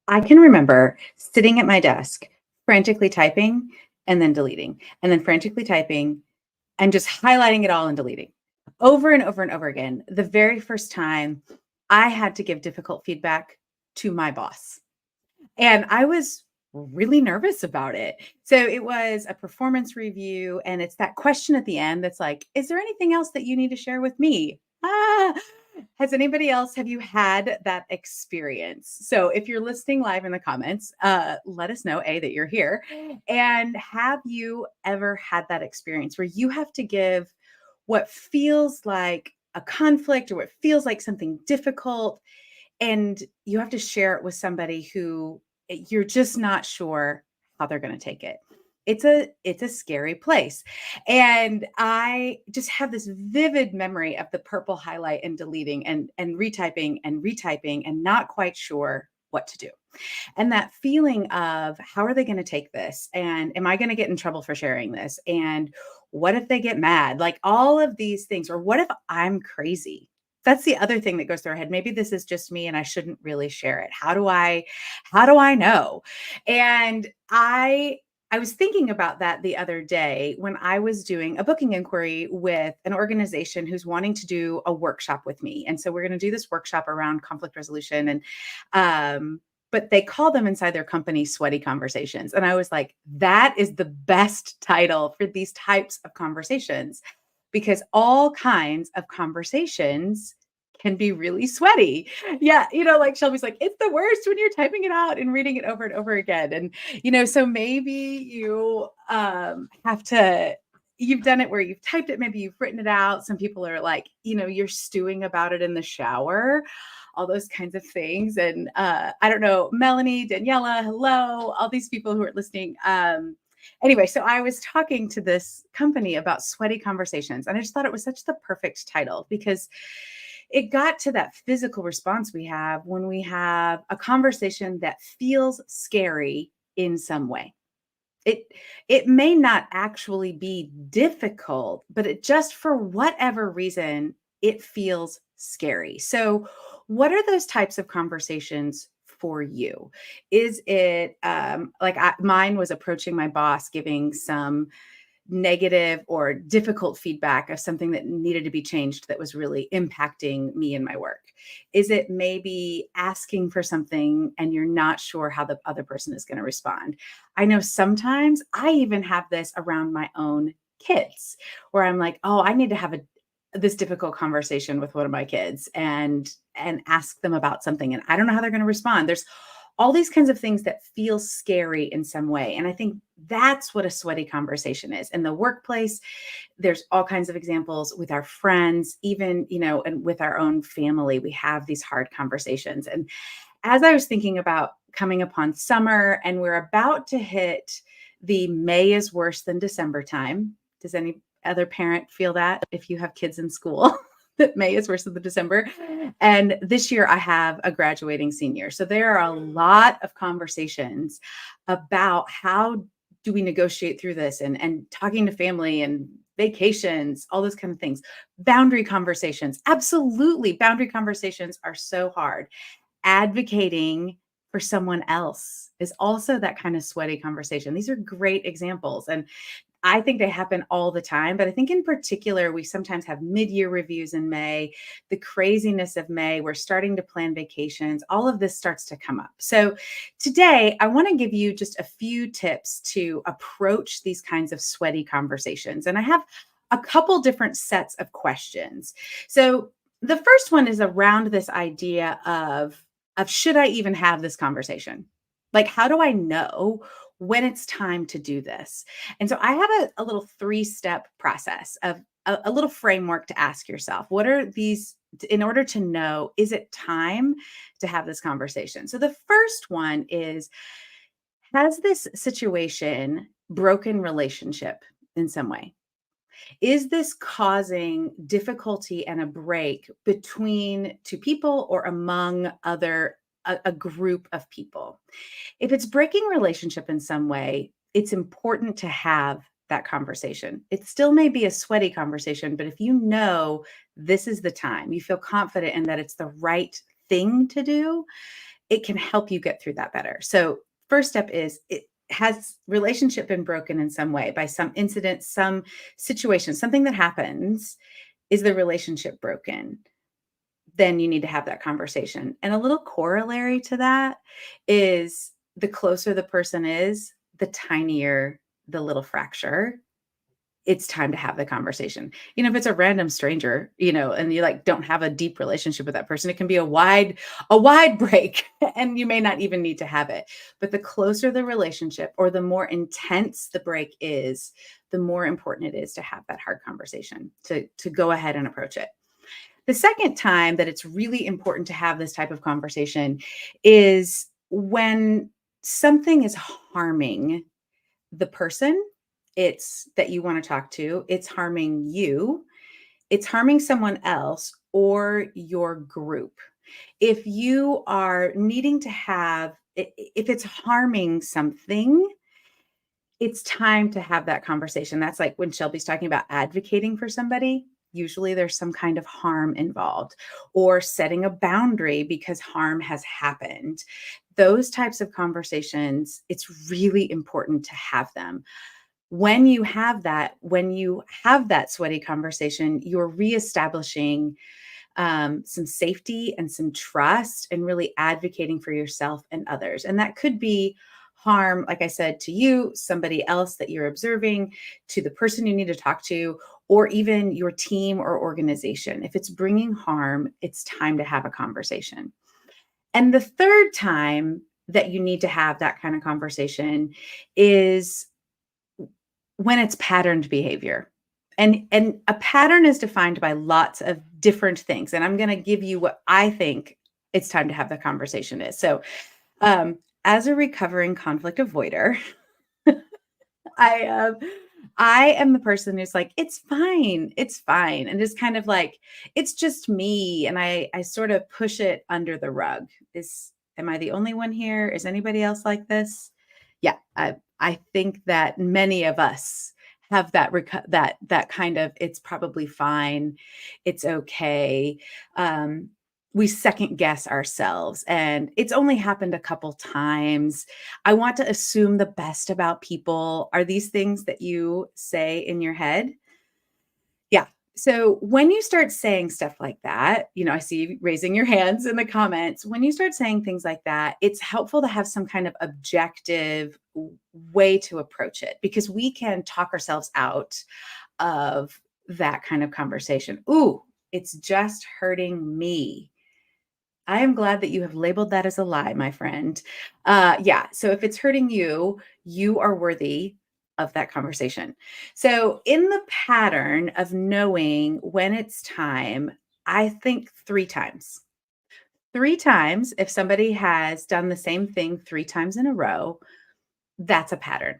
I can remember sitting at my desk, frantically typing and then deleting, and then frantically typing and just highlighting it all and deleting over and over and over again. The very first time I had to give difficult feedback to my boss. And I was really nervous about it. So it was a performance review, and it's that question at the end that's like, is there anything else that you need to share with me? Ah, has anybody else, have you had that experience? So if you're listening live in the comments, let us know, A, that you're here. And have you ever had that experience where you have to give what feels like a conflict or what feels like something difficult, and you have to share it with somebody who you're just not sure how they're going to take it. It's a scary place. And I just have this vivid memory of the purple highlight and deleting and retyping and not quite sure what to do. And that feeling of how are they going to take this? And am I going to get in trouble for sharing this? And what if they get mad? Like all of these things. Or what if I'm crazy? That's the other thing that goes through our head. Maybe this is just me and I shouldn't really share it. How do I know? And I was thinking about that the other day when I was doing a booking inquiry with an organization who's wanting to do a workshop with me. And so we're going to do this workshop around conflict resolution, and but they call them inside their company sweaty conversations. And I was like, that is the best title for these types of conversations, because all kinds of conversations can be really sweaty. Yeah. Like Shelby's like, it's the worst when you're typing it out and reading it over and over again. And, so maybe you have to, you've done it where you've typed it, maybe you've written it out. Some people are like, you're stewing about it in the shower, all those kinds of things. And I don't know, Melanie, Daniela, hello, all these people who are listening. Anyway, so I was talking to this company about sweaty conversations, and I just thought it was such the perfect title because it got to that physical response we have when we have a conversation that feels scary in some way. It may not actually be difficult, but it just, for whatever reason, it feels scary. So what are those types of conversations for you? Is it mine was approaching my boss, giving some negative or difficult feedback of something that needed to be changed that was really impacting me in my work? Is it maybe asking for something and you're not sure how the other person is going to respond? I know sometimes I even have this around my own kids where I'm like, oh, I need to have this difficult conversation with one of my kids and ask them about something, and I don't know how they're going to respond. There's all these kinds of things that feel scary in some way. And I think that's what a sweaty conversation is. In the workplace, there's all kinds of examples with our friends, even, and with our own family, we have these hard conversations. And as I was thinking about coming upon summer and we're about to hit the May is worse than December time. Does any other parent feel that if you have kids in school? That May is worse than the December. And this year I have a graduating senior. So there are a lot of conversations about how do we negotiate through this, and talking to family and vacations, all those kind of things. Boundary conversations. Absolutely. Boundary conversations are so hard. Advocating for someone else is also that kind of sweaty conversation. These are great examples. And I think they happen all the time, but I think in particular, we sometimes have mid-year reviews in May, the craziness of May, we're starting to plan vacations, all of this starts to come up. So today, I want to give you just a few tips to approach these kinds of sweaty conversations. And I have a couple different sets of questions. So the first one is around this idea of should I even have this conversation? Like, how do I know when it's time to do this? And so I have a little 3-step process of a little framework to ask yourself. What are these in order to know, is it time to have this conversation? So the first one is, has this situation broken relationship in some way? Is this causing difficulty and a break between two people or among a group of people? If it's breaking relationship in some way, it's important to have that conversation. It still may be a sweaty conversation, but if you know this is the time, you feel confident in that it's the right thing to do, it can help you get through that better. So first step is, has relationship been broken in some way by some incident, some situation, something that happens? Is the relationship broken? Then you need to have that conversation. And a little corollary to that is, the closer the person is, the tinier the little fracture. It's time to have the conversation. If it's a random stranger, and you like don't have a deep relationship with that person, it can be a wide break and you may not even need to have it. But the closer the relationship, or the more intense the break is, the more important it is to have that hard conversation, to go ahead and approach it. The second time that it's really important to have this type of conversation is when something is harming the person it's that you want to talk to, it's harming you, it's harming someone else or your group. If you are needing to if it's harming something, it's time to have that conversation. That's like when Shelby's talking about advocating for somebody. Usually there's some kind of harm involved, or setting a boundary because harm has happened. Those types of conversations, it's really important to have them. When you have that sweaty conversation, you're reestablishing some safety and some trust, and really advocating for yourself and others. And that could be harm, like I said, to you, somebody else that you're observing, to the person you need to talk to, or even your team or organization. If it's bringing harm, it's time to have a conversation. And the third time that you need to have that kind of conversation is when it's patterned behavior. And a pattern is defined by lots of different things. And I'm going to give you what I think it's time to have the conversation is. So, as a recovering conflict avoider, I I am the person who's like, it's fine, and just kind of like, it's just me, and I sort of push it under the rug. Am I the only one here? Is anybody else like this? Yeah, I think that many of us have that kind of, it's probably fine, it's okay. Um, we second guess ourselves, and it's only happened a couple times. I want to assume the best about people. Are these things that you say in your head? Yeah. So when you start saying stuff like that, I see you raising your hands in the comments. When you start saying things like that, it's helpful to have some kind of objective way to approach it, because we can talk ourselves out of that kind of conversation. Ooh, it's just hurting me. I am glad that you have labeled that as a lie, my friend. Yeah. So if it's hurting you, you are worthy of that conversation. So, in the pattern of knowing when it's time, I think three times. Three times, if somebody has done the same thing three times in a row, that's a pattern.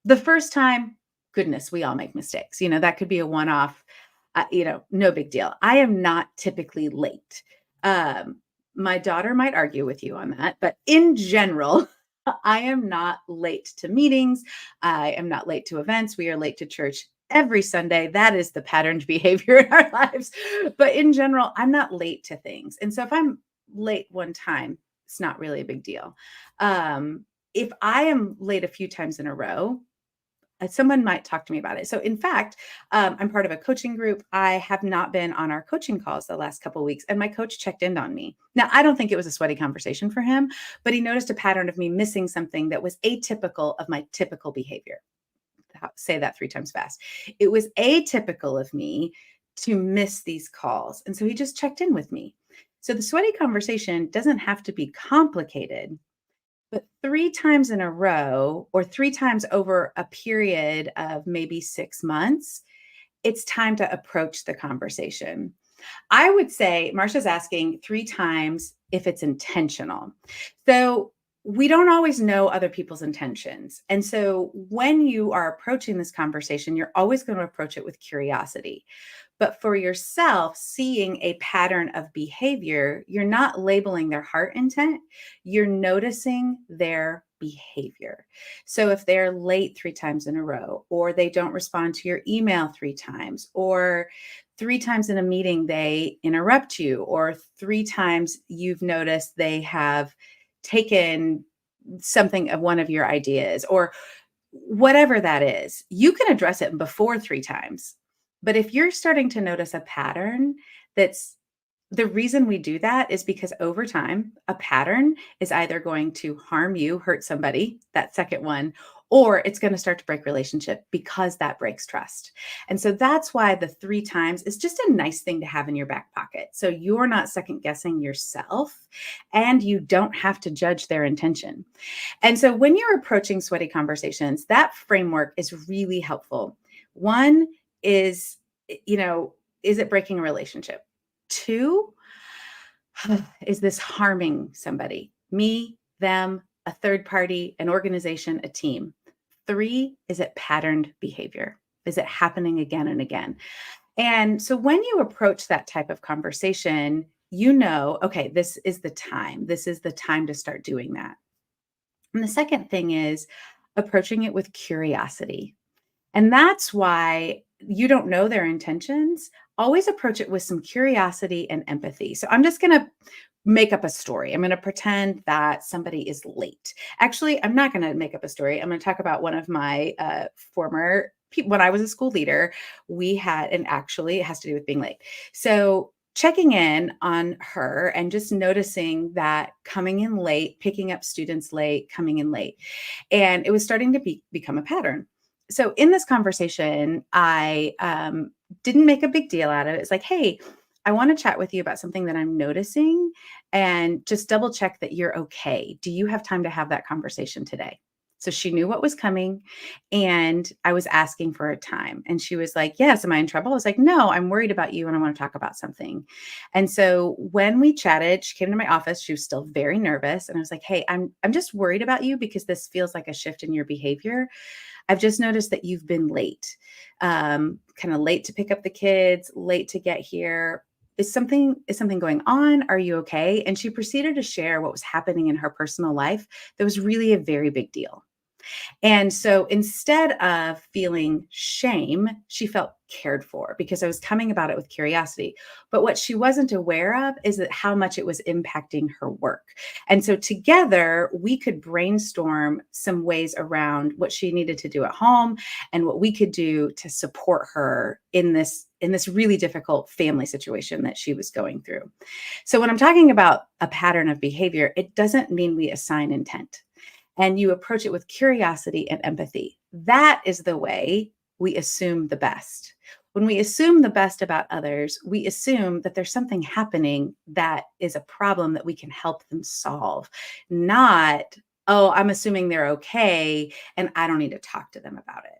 The first time, goodness, we all make mistakes. That could be a one off, no big deal. I am not typically late. Um, my daughter might argue with you on that, but in general, I am not late to meetings. I am not late to events. We are late to church every Sunday. That is the patterned behavior in our lives. But in general, I'm not late to things. And so if I'm late one time, it's not really a big deal. If I am late a few times in a row, someone might talk to me about it. So, in fact, I'm part of a coaching group. I have not been on our coaching calls the last couple of weeks, and my coach checked in on me. Now, I don't think it was a sweaty conversation for him, but he noticed a pattern of me missing something that was atypical of my typical behavior. Say that three times fast. It was atypical of me to miss these calls. And so he just checked in with me. So the sweaty conversation doesn't have to be complicated, but three times in a row, or three times over a period of maybe 6 months, it's time to approach the conversation. I would say Marsha's asking three times if it's intentional. So we don't always know other people's intentions. And so when you are approaching this conversation, you're always going to approach it with curiosity. But for yourself, seeing a pattern of behavior, you're not labeling their heart intent, you're noticing their behavior. So if they're late three times in a row, or they don't respond to your email three times, or three times in a meeting they interrupt you, or three times you've noticed they have taken something of one of your ideas or whatever that is, you can address it before 3 times. But if you're starting to notice a pattern, that's the reason we do that is because over time, a pattern is either going to harm you, hurt somebody, that second one, or it's going to start to break relationship because that breaks trust. And so that's why the 3 times is just a nice thing to have in your back pocket. So you're not second guessing yourself and you don't have to judge their intention. And so when you're approaching sweaty conversations, that framework is really helpful. One is, is it breaking a relationship? 2, is this harming somebody? Me, them, a third party, an organization, a team. 3, is it patterned behavior? Is it happening again and again? And so when you approach that type of conversation, okay, this is the time. This is the time to start doing that. And the second thing is approaching it with curiosity. And that's why you don't know their intentions. Always approach it with some curiosity and empathy. So I'm just going to make up a story. I'm going to pretend that somebody is late. Actually, I'm not going to make up a story. I'm going to talk about one of my former people. When I was a school leader, we had, and actually it has to do with being late. So checking in on her and just noticing that coming in late, picking up students late, coming in late. And it was starting to become a pattern. So in this conversation, I didn't make a big deal out of it. It's like, hey, I want to chat with you about something that I'm noticing and just double check that you're okay. Do you have time to have that conversation today? So she knew what was coming and I was asking for a time. And she was like, yes, am I in trouble? I was like, no, I'm worried about you and I want to talk about something. And so when we chatted, she came to my office. She was still very nervous. And I was like, hey, I'm just worried about you because this feels like a shift in your behavior. I've just noticed that you've been late, kind of late to pick up the kids, late to get here. Is something going on? Are you okay? And she proceeded to share what was happening in her personal life that was really a very big deal. And so instead of feeling shame, she felt cared for because I was coming about it with curiosity. But what she wasn't aware of is that how much it was impacting her work. And so together we could brainstorm some ways around what she needed to do at home and what we could do to support her in this really difficult family situation that she was going through. So when I'm talking about a pattern of behavior, it doesn't mean we assign intent. And you approach it with curiosity and empathy. That is the way we assume the best. When we assume the best about others, we assume that there's something happening that is a problem that we can help them solve, not, oh, I'm assuming they're okay and I don't need to talk to them about it.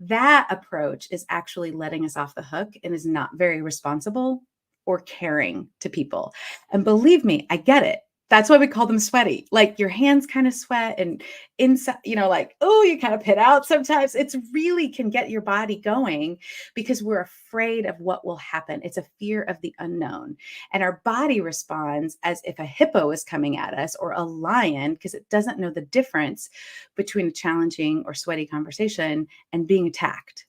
That approach is actually letting us off the hook and is not very responsible or caring to people. And believe me, I get it. That's why we call them sweaty. Like your hands kind of sweat and inside, like, oh, you kind of pit out sometimes. It's really can get your body going because we're afraid of what will happen. It's a fear of the unknown. And our body responds as if a hippo is coming at us or a lion because it doesn't know the difference between a challenging or sweaty conversation and being attacked.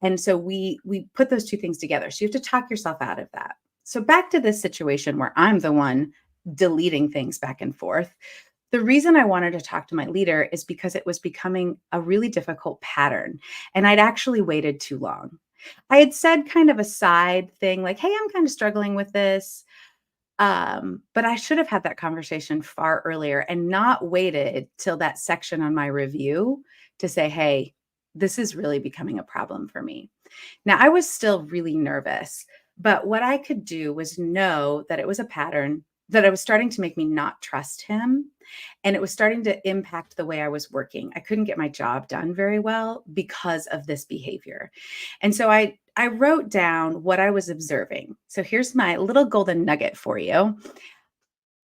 And so we put those two things together. So you have to talk yourself out of that. So back to this situation where I'm the one deleting things back and forth. The reason I wanted to talk to my leader is because it was becoming a really difficult pattern. And I'd actually waited too long. I had said kind of a side thing like, hey, I'm kind of struggling with this. But I should have had that conversation far earlier and not waited till that section on my review to say, hey, this is really becoming a problem for me. Now, I was still really nervous, but what I could do was know that it was a pattern that it was starting to make me not trust him. And it was starting to impact the way I was working. I couldn't get my job done very well because of this behavior. And so I wrote down what I was observing. So here's my little golden nugget for you.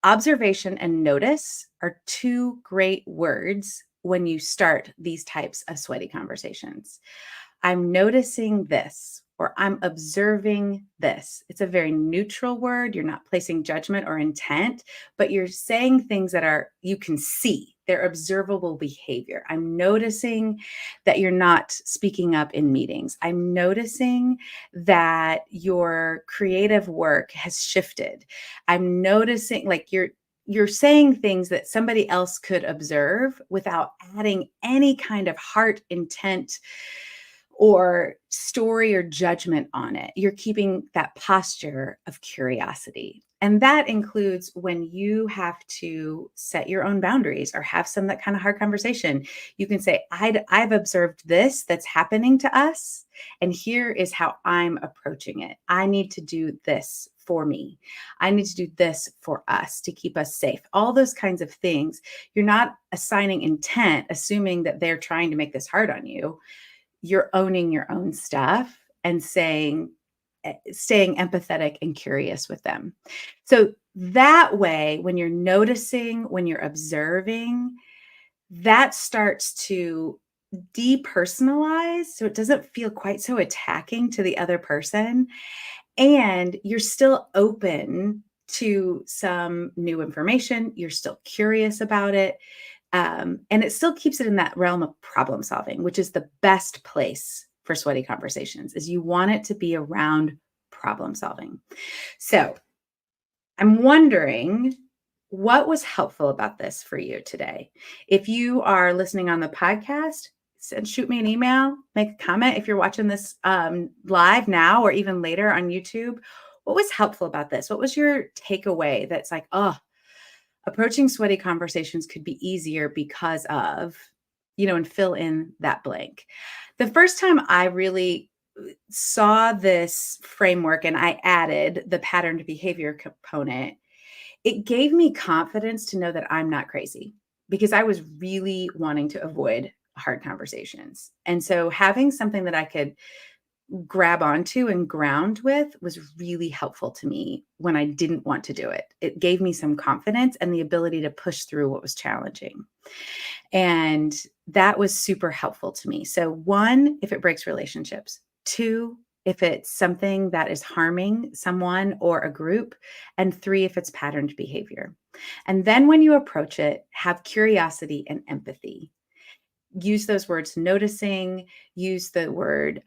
Observation and notice are 2 great words when you start these types of sweaty conversations. I'm noticing this, or I'm observing this. It's a very neutral word. You're not placing judgment or intent, but you're saying things that you can see. They're observable behavior. I'm noticing that you're not speaking up in meetings. I'm noticing that your creative work has shifted. I'm noticing like you're saying things that somebody else could observe without adding any kind of heart, intent, or story or judgment on it. You're keeping that posture of curiosity. And that includes when you have to set your own boundaries or have some that kind of hard conversation. You can say, I've observed this that's happening to us, and here is how I'm approaching it. I need to do this for me. I need to do this for us to keep us safe. All those kinds of things. You're not assigning intent, assuming that they're trying to make this hard on you. You're owning your own stuff and staying empathetic and curious with them. So that way, when you're noticing, when you're observing, that starts to depersonalize. So it doesn't feel quite so attacking to the other person. And you're still open to some new information. You're still curious about it. And it still keeps it in that realm of problem solving, which is the best place for sweaty conversations, is you want it to be around problem solving. So I'm wondering what was helpful about this for you today. If you are listening on the podcast, shoot me an email, make a comment. If you're watching this live now or even later on YouTube, what was helpful about this? What was your takeaway that's like, oh, approaching sweaty conversations could be easier because of, and fill in that blank. The first time I really saw this framework and I added the patterned behavior component, it gave me confidence to know that I'm not crazy, because I was really wanting to avoid hard conversations. And so having something that I could grab onto and ground with was really helpful to me when I didn't want to do it. It gave me some confidence and the ability to push through what was challenging. And that was super helpful to me. So 1, if it breaks relationships. 2, if it's something that is harming someone or a group. And 3, if it's patterned behavior. And then when you approach it, have curiosity and empathy. Use those words, noticing, use the word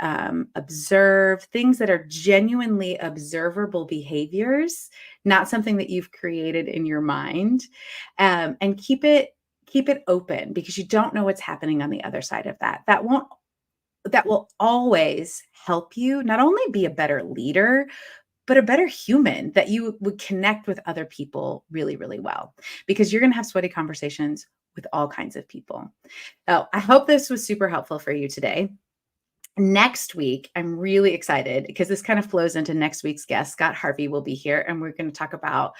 observe, things that are genuinely observable behaviors, not something that you've created in your mind, and keep it open, because you don't know what's happening on the other side of that. That will always help you not only be a better leader, but a better human, that you would connect with other people really, really well, because you're going to have sweaty conversations with all kinds of people. So I hope this was super helpful for you today. Next week, I'm really excited because this kind of flows into next week's guest. Scott Harvey will be here, and we're going to talk about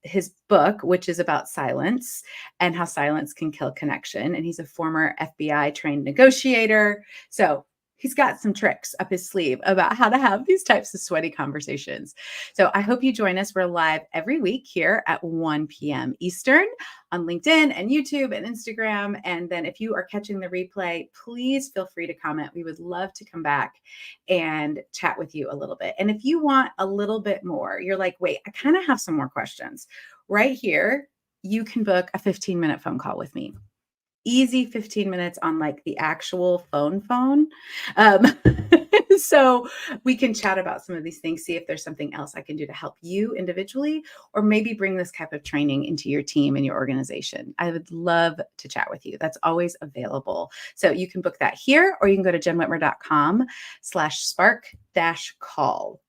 his book, which is about silence and how silence can kill connection. And he's a former FBI trained negotiator. So he's got some tricks up his sleeve about how to have these types of sweaty conversations. So I hope you join us. We're live every week here at 1 p.m. Eastern on LinkedIn and YouTube and Instagram. And then if you are catching the replay, please feel free to comment. We would love to come back and chat with you a little bit. And if you want a little bit more, you're like, wait, I kind of have some more questions. Right here, you can book a 15-minute phone call with me. Easy 15 minutes on like the actual phone. So we can chat about some of these things, see if there's something else I can do to help you individually, or maybe bring this type of training into your team and your organization. I would love to chat with you. That's always available. So you can book that here, or you can go to jenwhitmer.com/spark-call.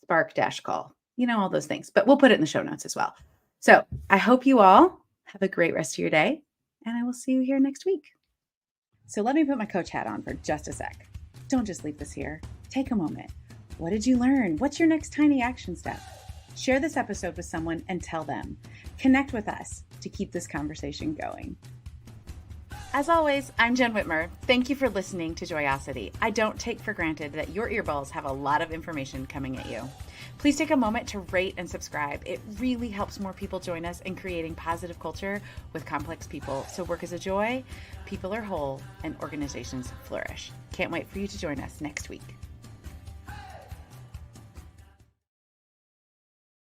Spark-call, all those things, but we'll put it in the show notes as well. So I hope you all have a great rest of your day, and I will see you here next week. So let me put my coach hat on for just a sec. Don't just leave this here. Take a moment. What did you learn? What's your next tiny action step? Share this episode with someone and tell them. Connect with us to keep this conversation going. As always, I'm Jen Whitmer. Thank you for listening to Joyosity. I don't take for granted that your earballs have a lot of information coming at you. Please take a moment to rate and subscribe. It really helps more people join us in creating positive culture with complex people. So work is a joy, people are whole, and organizations flourish. Can't wait for you to join us next week.